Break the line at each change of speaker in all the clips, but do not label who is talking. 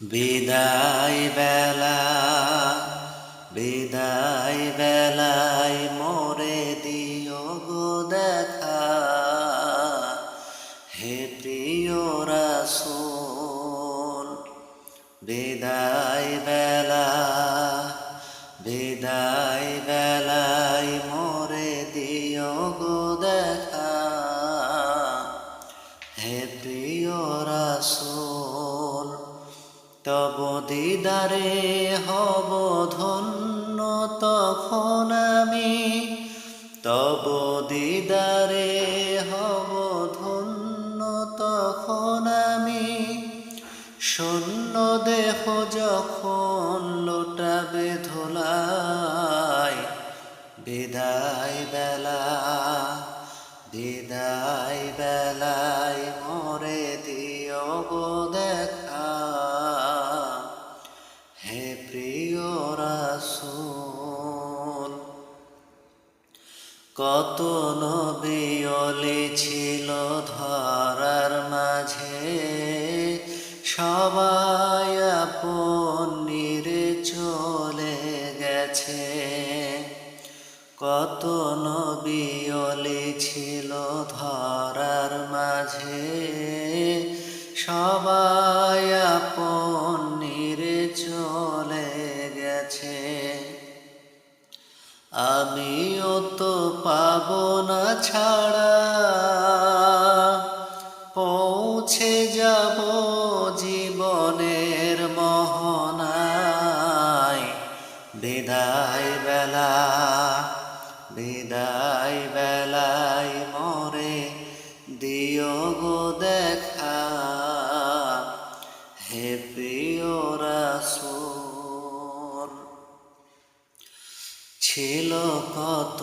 বিদায় বেলা বিদায় বেলায় মোরে দিও গো দেখা, হে প্রিয় রাসূল। বিদায় বেলায় মোরে দিও গো দেখা, হে প্রিয় রাসূল। তব দিদারে হব ধন্য তখন আমি, তব দিদারে হব ধন্য তখন আমি। শূন্য দেহ যখন লোটাবে ধুলায়, বিদায় বেলায় মোরে দিও গো দেখা, হে প্রিয় রাসূল। কত নবী ওলি ছিল ধরার মাঝে, সবাই আপন নিরে চলে গেছে। কত নবী ওলি ছিল ধরার মাঝে, সবাই আপন নিরে চলে গেছে। আমিও তো পাবো না ছাড়া, পৌঁছে যাব জীবনের মোহনায়। বিদায় বেলায় মোরে দিও গো দেখা, হে প্রিয় রাসূল। ছিল কত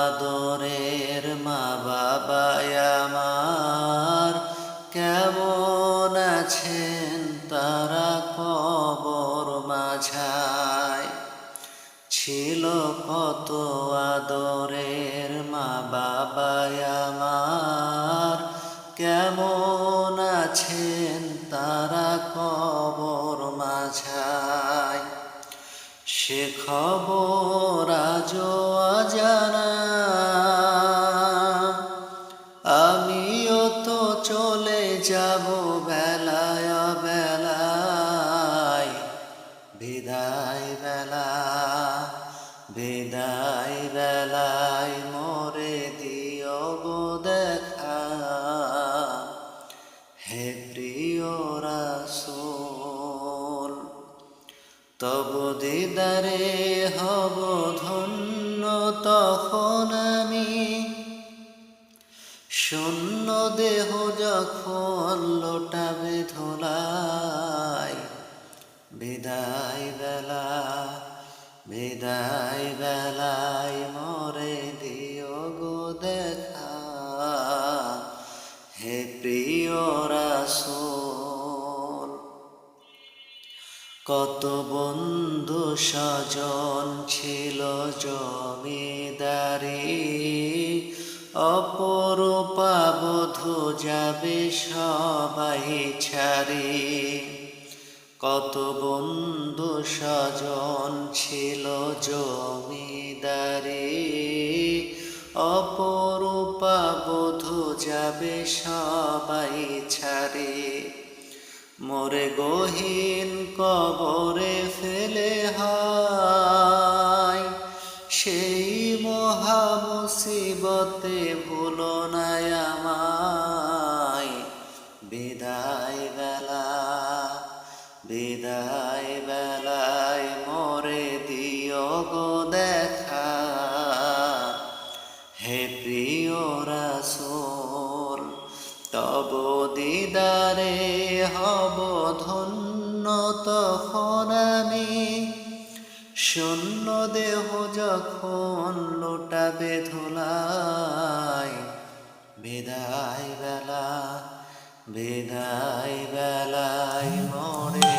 আদরের মা বাবা আমার, কেমন আছেন তারা কবর মাঝায়। ছিল কত আদরের মা বাবা আমার, কেমন আছেন তারা কবর মাঝায়। সে খবর আজও অজানা, আমিও তো চলে যাব বেলায় বেলায়। বিদায় বেলায় মোরে দিও গো দেখা, হে প্রিয় রাসূল। তব দিদারে হব ধন্য তখন আমি, শূন্য দেহ যখন লোটাবে ধুলায়। বিদায় বেলায় মোরে দিও গো দেখা, হে প্রিয় রাসূল। কত বন্ধু স্বজন ছিল জমিদারি, অপরূপা বধূ যাবে সবাই ছাড়ি। কত বন্ধু স্বজন ছিল জমিদারি, অপরূপা বধূ যাবে সবাই ছাড়ি। মোরে গহীন কবরে ফেলে হায়, সেই মহা মুসিবতে ভুলো না আমায়। বিদায় বেলায় মোরে দিও গো দেখা, হে প্রিয় রাসূল। তব দিদারে হব ধন্য তখন আমি, শূন্য দেহ যখন লোটাবে ধুলায়। বিদায় বেলায় মোরে